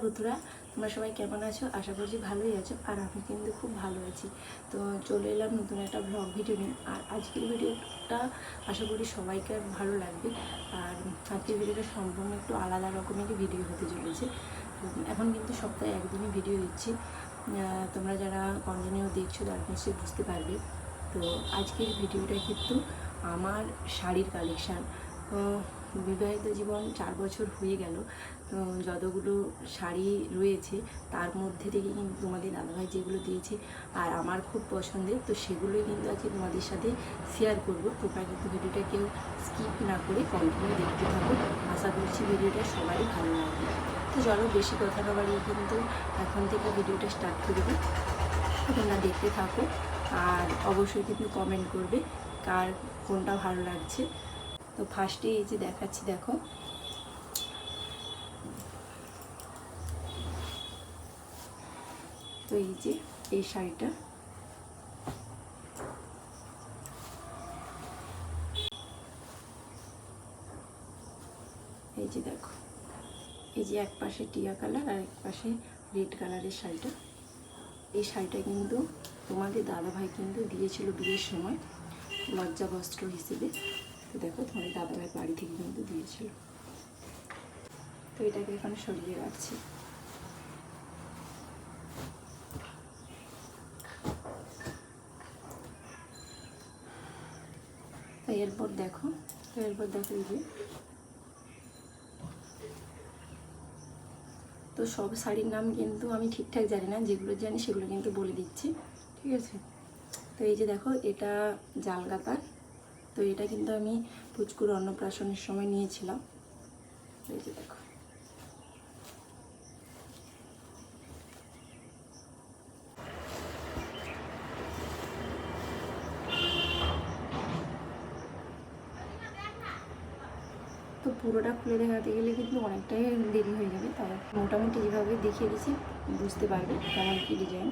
বন্ধুরা, তোমরা সবাই কেমন আছো? আশা করছি ভালোই আছো। আর আমি কিন্তু খুব ভালো আছি। তো চলে এলাম নতুন একটা ব্লগ ভিডিও নিয়ে। আর আজকের ভিডিওটা আশা করি সবাইকে ভালো লাগবে। আর আজকের ভিডিওটা সম্পূর্ণ একটু আলাদা রকমেরই ভিডিও হতে চলেছে। এখন কিন্তু সপ্তাহে একদিনই ভিডিও দিচ্ছি। তোমরা যারা কন্টিনিউ দেখছো তারা নিশ্চয়ই বুঝতে পারবে। তো আজকের ভিডিওটা কিন্তু আমার শাড়ির কালেকশান। বিবাহিত জীবন 4 বছর হয়ে গেল। তো যতগুলো শাড়ি রয়েছে তার মধ্যে থেকে কিন্তু তোমাদের দাদাভাই যেগুলো দিয়েছে আর আমার খুব পছন্দের, তো সেগুলোই কিন্তু আজকে তোমাদের সাথে শেয়ার করব। তোমরা কিন্তু ভিডিওটা কেউ স্কিপ না করে কন্টিনিউ দেখতে থাকো। আশা করছি ভিডিওটা সবারই ভালো লাগবে। তো চলো বেশি কথা না বাড়িয়ে কিন্তু এখন থেকে ভিডিওটা স্টার্ট করে দিই। তোমরা দেখতে থাকো আর অবশ্যই কিন্তু কমেন্ট করবে কার কোনটা ভালো লাগছে। তো ফার্স্টে এই যে দেখাচ্ছি, দেখো তো এই যে এই শাড়িটা, এই যে দেখো, এই যে এক পাশে টিয়া কালার আর এক পাশে রেড কালারের শাড়িটা। এই শাড়িটা কিন্তু তোমাদের দাদাভাই কিন্তু দিয়েছিল বিয়ের সময় লজ্জা বস্ত্র হিসেবে। তো দেখো তোমাদের দাদাভাই বাড়ি থেকে কিন্তু দিয়েছিল। তো এটাকে এখানে সরিয়ে রাখছি। তো এরপর দেখো এই যে, তো সব শাড়ির নাম কিন্তু আমি ঠিকঠাক জানি না, যেগুলো জানি সেগুলো কিন্তু বলে দিচ্ছি, ঠিক আছে? তো এই যে দেখো, এটা জালগাতার। তো এটা কিন্তু আমি পুচকুর অন্নপ্রাশনের সময় নিয়েছিলাম। এই যে দেখো, তো পুরোটা খুলে দেখাতে গেলে কিন্তু অনেকটাই দেরি হয়ে যাবে, তাই মোটামুটি যেভাবে দেখিয়ে দিচ্ছি বুঝতে পারবে কেমন কী ডিজাইন।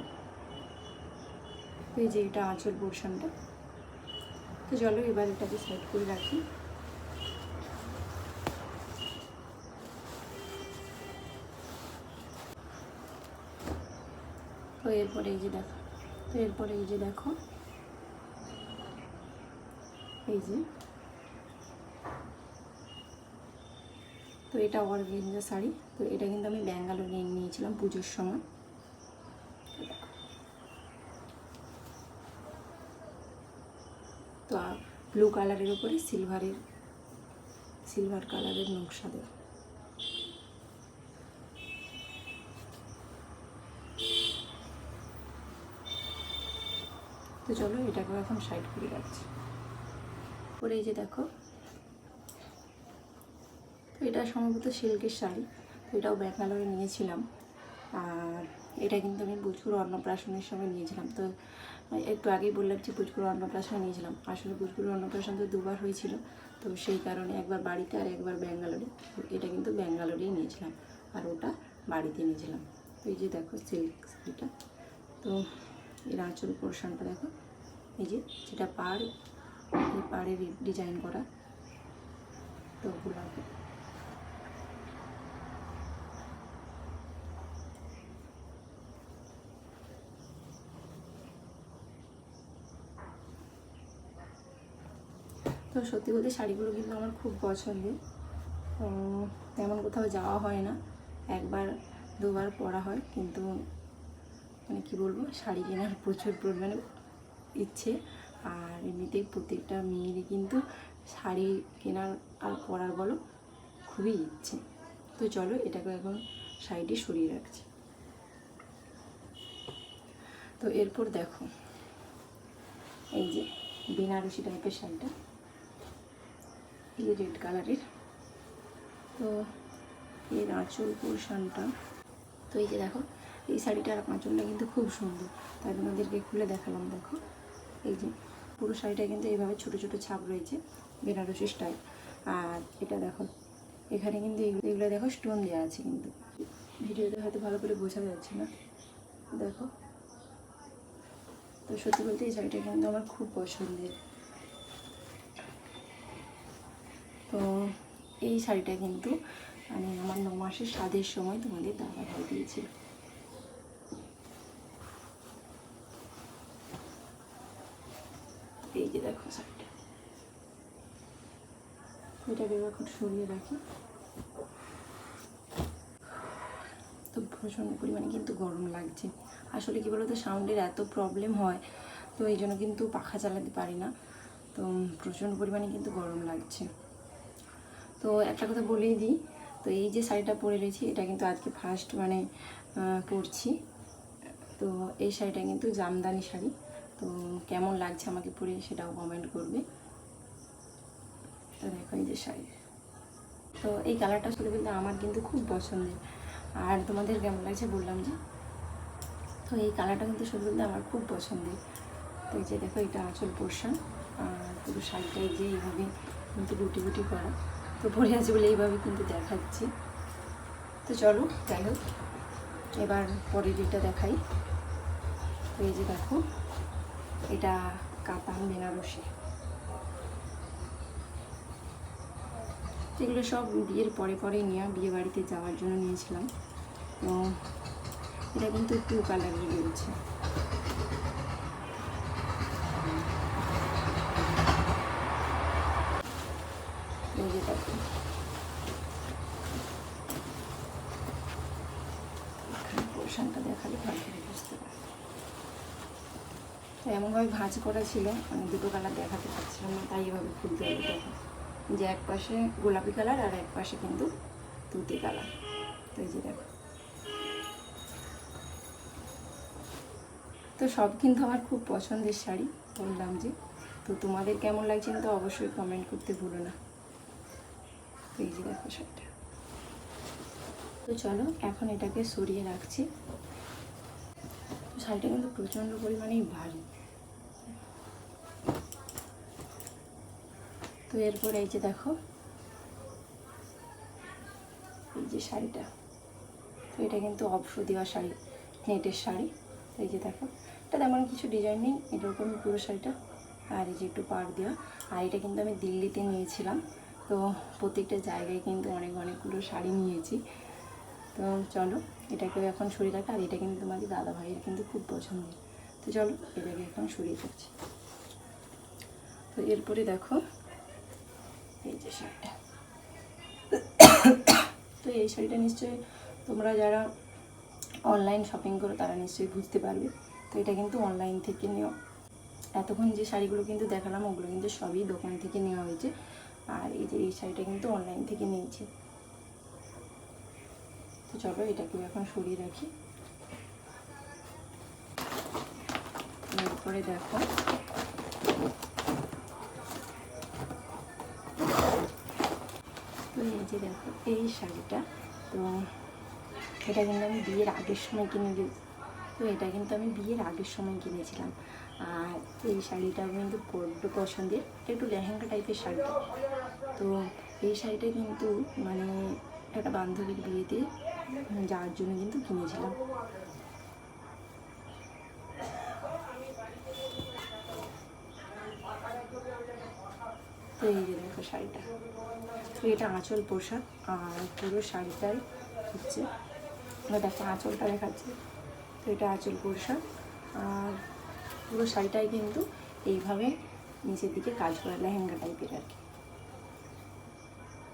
তো এই যে এটা আঁচল পোর্শনটা। তো চলো এবার এটাকে সাইড করে রাখি। তো এরপরে এই যে দেখো, এই যে, তো এটা অর্গানজা শাড়ি। তো এটা কিন্তু আমি ব্যাঙ্গালোরে নিয়েছিলাম পুজোর সময়। তো ব্লু কালারের উপরে সিলভার কালারের নকশা দেওয়া। তো চলো এটাকে এখন সাইড করে রাখছি। পরে এই যে দেখো, তো এটা সম্ভবত সিল্কের শাড়ি। তো এটাও ব্যাঙ্গালোরে নিয়েছিলাম। আর এটা কিন্তু আমি পুচকুর অন্নপ্রাশনের সময় নিয়েছিলাম। তো একটু আগেই বললাম যে পুচকুর অন্নপ্রাশনে নিয়েছিলাম। আসলে পুচকুর অন্নপ্রাশন তো দুবার হয়েছিল, তো সেই কারণে একবার বাড়িতে আর একবার ব্যাঙ্গালোরে। তো এটা কিন্তু ব্যাঙ্গালোরেই নিয়েছিলাম আর ওটা বাড়িতে নিয়েছিলাম। তো এই যে দেখো সিল্ক শাড়িটা। তো এর আঁচল পোর্শনটা দেখো, এই যে যেটা পাড়ের ডিজাইন করা। তো গোলাপি, তো সত্যি বলতে শাড়িগুলো কিন্তু আমার খুব পছন্দের। তেমন কোথাও যাওয়া হয় না, একবার দুবার পরা হয়, কিন্তু মানে কী বলবো, শাড়ি কেনার প্রচুর পরিমাণে ইচ্ছে। আর এমনিতেই প্রত্যেকটা মেয়েরই কিন্তু শাড়ি কেনার আর পরার বলো খুবই ইচ্ছে। তো চলো এটাকে এখন সাইডে সরিয়ে রাখছি। তো এরপর দেখো, এই যে বেনারসি টাইপের শাড়িটা, এই যে রেড কালারের। তো এর আঁচল পোর্শনটা, তো এই যে দেখো, এই শাড়িটার আঁচলটা কিন্তু খুব সুন্দর, তাই তোমাদেরকে খুলে দেখালাম। দেখো এই যে পুরো শাড়িটা কিন্তু এইভাবে ছোট ছোট ছাপ রয়েছে, বেনারসি স্টাইল। আর এটা দেখো, এখানে কিন্তু এগুলো দেখো স্টোন দেওয়া আছে, কিন্তু ভিডিওতে হয়তো ভালো করে বোঝা যাচ্ছে না। দেখো, তো সত্যি বলতে এই শাড়িটা কিন্তু আমার খুব পছন্দের। তো এই শাড়িটা কিন্তু মানে আমার 9 মাসের স্বাদের সময় তোমাদের দাদা ভাই দিয়েছিল। এই যে দেখো শাড়িটা, এটাকে এখন সরিয়ে রাখি। তো প্রচণ্ড পরিমাণে কিন্তু গরম লাগছে। আসলে কী বলো তো, সাউন্ডের এত প্রবলেম হয়, তো এই জন্য কিন্তু পাখা চালাতে পারি না। তো প্রচণ্ড পরিমাণে কিন্তু গরম লাগছে। তো একটা কথা বলেই দিই, তো এই যে শাড়িটা পরে রয়েছি এটা কিন্তু আজকে ফার্স্ট মানে পরছি। তো এই শাড়িটা কিন্তু জামদানি শাড়ি। তো কেমন লাগছে আমাকে পরে সেটাও কমেন্ট করবে। তো দেখো এই যে শাড়ি, তো এই কালারটা আসলে বলতে আমার কিন্তু খুব পছন্দের। আর তোমাদের কেমন লাগছে বললাম যে, তো এই কালারটা কিন্তু সত্যি বলতে আমার খুব পছন্দের। তো এই যে দেখো এটা আঁচল পোর্শন, আর পুরো শাড়িটাই যে এইভাবে কিন্তু গুটি গুটি করা। তো পরে আছে বলে এইভাবে কিন্তু দেখাচ্ছি। তো চলো যাই হোক, এবার পরের দিকটা দেখাই। তো এই যে দেখো এটা কাতান বেনারসি। এগুলো সব বিয়ের পরে পরে নেওয়া, বিয়ে বাড়িতে যাওয়ার জন্য নিয়েছিলাম। তো এটা কিন্তু 2 কালারের রয়েছে। এই যে দেখো এখানে পোর্শনটা দেখালে ভালো করে বুঝতে পারবে। তো এমনভাবে ভাঁজ করা ছিল, মানে 2টো কালার দেখাতে পারছিলাম না, তাই এভাবে খুলতে হবে। দেখো যে এক পাশে গোলাপি কালার আর এক পাশে কিন্তু তুতি কালার। তো এই যে দেখো, তো সব কিন্তু আমার খুব পছন্দের শাড়ি বললাম যে। তো তোমাদের কেমন লাগছে কিন্তু অবশ্যই কমেন্ট করতে ভুলো না। তো এই যে দেখো শাড়িটা। তো চলো এখন এটাকে সরিয়ে রাখছি। তো শাড়িটা কিন্তু প্রচণ্ড পরিমাণেই ভারী। তো এরপর এই যে দেখো এই যে শাড়িটা, তো এটা কিন্তু অবশ্য দেওয়া শাড়ি, নেটের শাড়ি। তো এই যে দেখো এটা তেমন কিছু ডিজাইন নেই, এরকমই পুরো শাড়িটা। আর এই যে একটু পাড় দেওয়া। আর এটা কিন্তু আমি দিল্লিতে নিয়েছিলাম। তো প্রত্যেকটা জায়গায় কিন্তু অনেকগুলো শাড়ি নিয়েছি। তো চলো এটাকেও এখন সরিয়ে রাখা। আর এটা কিন্তু তোমাদের দাদা ভাইয়ের কিন্তু খুব পছন্দের। তো চলো এটাকে এখন সরিয়ে রাখছি। তো এরপরে দেখো এই যে শাড়িটা। তো এই শাড়িটা নিশ্চয়ই তোমরা যারা অনলাইন শপিং করো তারা নিশ্চয়ই বুঝতে পারবে। তো এটা কিন্তু অনলাইন থেকে নেওয়া। এতক্ষণ যে শাড়িগুলো কিন্তু দেখালাম ওগুলো কিন্তু সবই দোকান থেকে নেওয়া হয়েছে। আর এই যে এই শাড়িটা কিন্তু অনলাইন থেকে নিয়েছি। তো চলো এটাকেও এখন সরিয়ে রাখি। এরপরে দেখো তো এই যে দেখো এই শাড়িটা, তো এটা কিন্তু আমি বিয়ের আগের সময় কিনে দিয়েছি। তো এটা কিন্তু আমি বিয়ের আগের সময় কিনেছিলাম। আর এই শাড়িটা কিন্তু বড্ড পছন্দের, একটু লেহেঙ্গা টাইপের শাড়িটা। তো এই শাড়িটা কিন্তু মানে একটা বান্ধবীর বিয়েতে যাওয়ার জন্য কিন্তু কিনেছিলাম। তো এই যে দেখো শাড়িটা, তো এটা আঁচল পোশাক। আর পুরো শাড়িটাই হচ্ছে দেখো আঁচলটা দেখাচ্ছে। তো এটা আঁচল পোশাক। আর পুরো শাড়িটাই কিন্তু এইভাবে নিচের দিকে কাজ করা, লেহেঙ্গা টাইপের আর কি।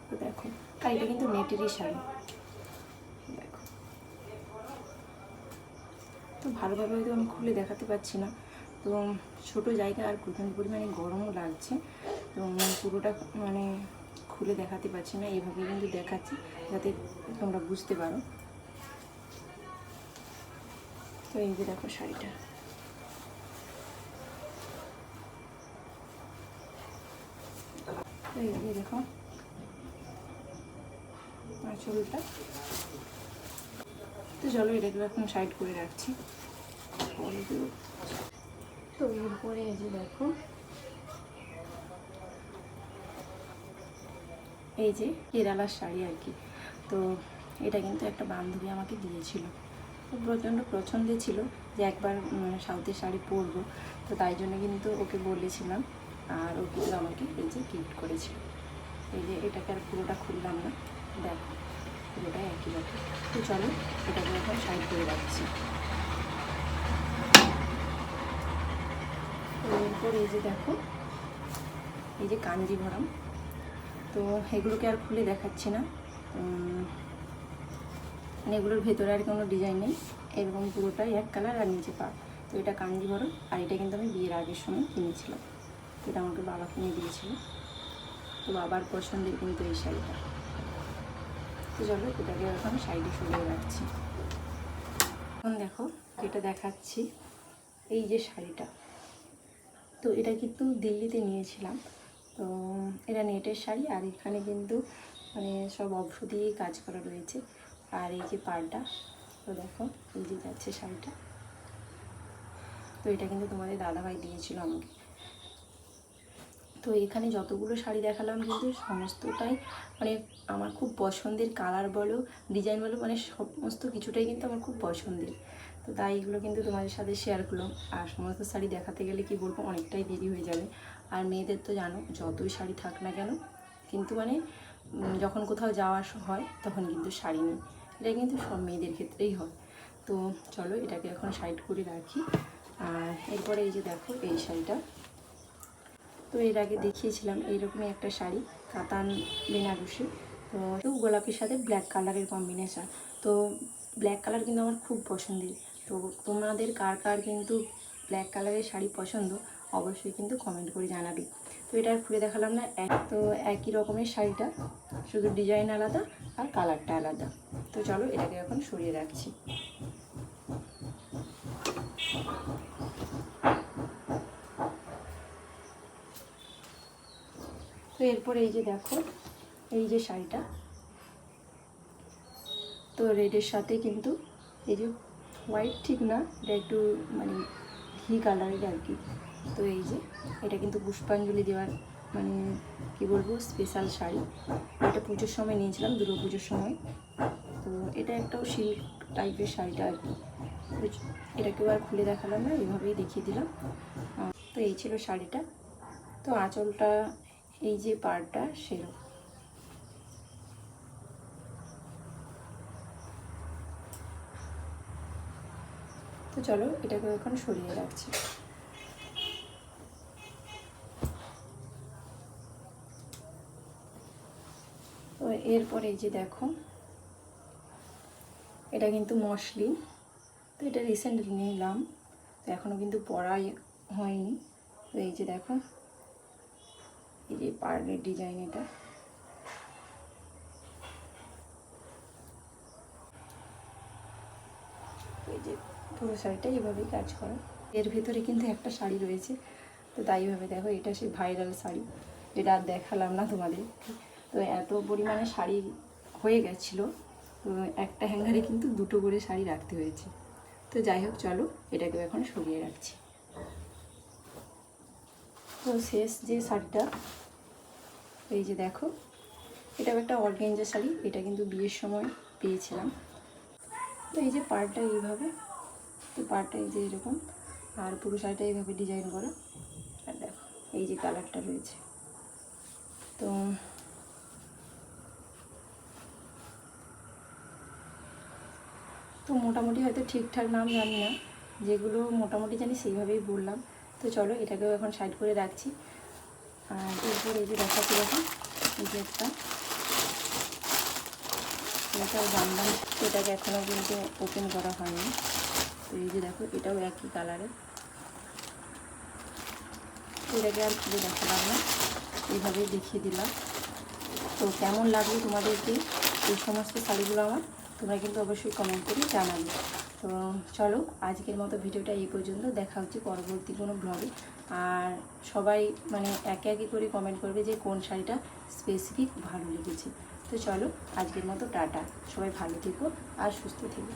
তো দেখো, আর এটা কিন্তু নেটেরই শাড়ি। দেখো তো ভালোভাবে হয়তো আমি খুলে দেখাতে পারছি না। তো ছোটো জায়গা আর প্রচণ্ড পরিমাণে গরমও লাগছে। তো পুরোটা মানে খুলে দেখাতে পারছি না, এইভাবে কিন্তু দেখাচ্ছি যাতে তোমরা বুঝতে পারো। তো এই যে দেখো শাড়িটা। তো এই যে দেখো আঁচলটা। তো চলো এটাকে এখন সাইড করে রাখছি। তো এরপরে এই যে দেখো এই যে কেরালার শাড়ি আর কি। তো এটা কিন্তু একটা বান্ধবী আমাকে দিয়েছিল, তো প্রচণ্ড পছন্দের ছিল যে একবার সাউথের শাড়ি পরবো। তো তাই জন্য কিন্তু ওকে বলেছিলাম, আর ও কিন্তু আমাকে এই যে গিফট করেছিল। এই যে এটাকে আর পুরোটা খুললাম না, দেখো পুরোটাই একই রকম। তো চলো এটাকে এখন সাইড করে রাখছি। তো এরপর এই যে দেখো, এই যে কাঞ্জিভরম, তো এগুলোকে আর খুলে দেখাচ্ছি না, মানে এগুলোর ভেতরে আর কোনো ডিজাইন নেই, এরকম পুরোটাই এক কালার আর নিচে পা। তো এটা কাঞ্জিভরম, আর এটা কিন্তু আমি বিয়ের আগের সময় কিনেছিলাম, এটা আমাকে বাবা কিনে দিয়েছিল। তো বাবার পছন্দের কিন্তু এই শাড়িটা। তো চলো এটাকে এখন সাইডে সরিয়ে রাখছি। এখন দেখো যেটা দেখাচ্ছি, এই যে শাড়িটা, তো এটা কিন্তু দিল্লিতে নিয়েছিলাম। তো এটা নেটের শাড়ি, আর এখানে কিন্তু মানে সব অবশ্য দিয়েই কাজ করা রয়েছে। আর এই যে পাড়টা, তো দেখো এই যে যাচ্ছে শাড়িটা, তো এটা কিন্তু তোমাদের দাদাভাই দিয়েছিল আমাকে। তো এখানে যতগুলো শাড়ি দেখালাম কিন্তু সমস্তটাই মানে আমার খুব পছন্দের, কালার বলো ডিজাইন বলো মানে সমস্ত কিছুটাই কিন্তু আমার খুব পছন্দের। তো তাই এগুলো কিন্তু তোমাদের সাথে শেয়ার করলাম। আর সমস্ত শাড়ি দেখাতে গেলে কি বলবো, অনেকটাই দেরি হয়ে যাবে। আর মেয়েদের তো জানো যতই শাড়ি থাক না কেন কিন্তু মানে যখন কোথাও যাওয়া হয় তখন কিন্তু শাড়ি নেই, এটা কিন্তু সব মেয়েদের ক্ষেত্রেই হয়। তো চলো এটাকে এখন সাইড করে রাখি। আর এরপরে এই যে দেখো এই শাড়িটা, তো এর আগে দেখিয়েছিলাম এইরকমই একটা শাড়ি, কাতান বেনারসি, তো গোলাপির সাথে ব্ল্যাক কালারের কম্বিনেশান। তো ব্ল্যাক কালার কিন্তু আমার খুব পছন্দের। তো তোমাদের কার কার কিন্তু ব্ল্যাক কালারের শাড়ি পছন্দ অবশ্যই কিন্তু কমেন্ট করে জানাবে। তো এটা খুলে দেখালাম না, তো একই রকমের শাড়িটা, শুধু ডিজাইন আলাদা আর কালারটা আলাদা। তো চলো এটাকে এখন সরিয়ে রাখছি। তো এরপর এই যে দেখো এই যে শাড়িটা, তো রেডের সাথে কিন্তু এই যে হোয়াইট ঠিক না, এটা একটু মানে ঘি কালারের আর কি। তো এই যে এটা কিন্তু পুষ্পাঞ্জলি দেওয়ার মানে কি বলবো স্পেশাল শাড়ি, এটা পুজোর সময় নিয়েছিলাম, দুর্গা পুজোর সময়। তো এটা একটাও সিল্ক টাইপের শাড়িটা আর কি। এটাকেও আর খুলে দেখালাম না, এইভাবেই দেখিয়ে দিলাম। তো এই ছিল শাড়িটা। তো আঁচলটা এই যে পাড়টা সেরকম। তো চলো এটাকে এখন সরিয়ে রাখছি। তো এরপরে এই যে দেখো এটা কিন্তু মসলিন, তো এটা রিসেন্টলি নিলাম, তো এখনও কিন্তু পরাই হয়নি। তো এই যে দেখো এই যে পাড়ের ডিজাইন, এটা এই যে পুরো শাড়িটা এভাবেই কাজ করা। এর ভিতরে কিন্তু একটা শাড়ি রয়েছে, তো তাইভাবে দেখো এটা সেই ভাইরাল শাড়ি, যেটা আর দেখালাম না তোমাদের। তো এত পরিমাণে শাড়ি হয়ে গেছিলো, তো একটা হ্যাঙ্গারে কিন্তু দুটো করে শাড়ি রাখতে হয়েছে। তো যাই হোক চলো এটাকেও এখন সরিয়ে রাখছি। তো শেষ যে শাড়িটা, এই যে দেখো এটাও একটা অর্গানজা শাড়ি, এটা কিন্তু বিয়ের সময় পেয়েছিলাম। তো এই যে পাড়টা এইভাবে, তো পাড়টা এই যে এরকম, আর পুরো শাড়িটা এইভাবে ডিজাইন করা। আর দেখো এই যে কালারটা রয়েছে। তো তো মোটামুটি হয়তো ঠিকঠাক নাম জানি না, যেগুলো মোটামুটি জানি সেইভাবেই বললাম। তো চলো এটাকেও এখন সাইড করে রাখছি। আর এরপর এই যে দেখাচ্ছি দেখো এই যে একটা, এটাও জানলাম, এটাকে এখনও কিন্তু ওপেন করা হয়নি। তো এই যে দেখো এটাও একই কালারের, এটাকে আর খুলে দেখালাম না, এইভাবেই দেখিয়ে দিলাম। তো কেমন লাগলো তোমাদেরকে এই সমস্ত শাড়িগুলো আমার, তোমরা কিন্তু অবশ্যই কমেন্ট করে জানাবে। তো চলো আজকের মতো ভিডিওটা এই পর্যন্ত, দেখা হচ্ছে পরবর্তী কোনো ব্লগে। আর সবাই মানে একে একে করে কমেন্ট করবে যে কোন শাড়িটা স্পেসিফিক ভালো লেগেছে। তো চলো আজকের মতো টাটা, সবাই ভালো থেকো আর সুস্থ থেকো।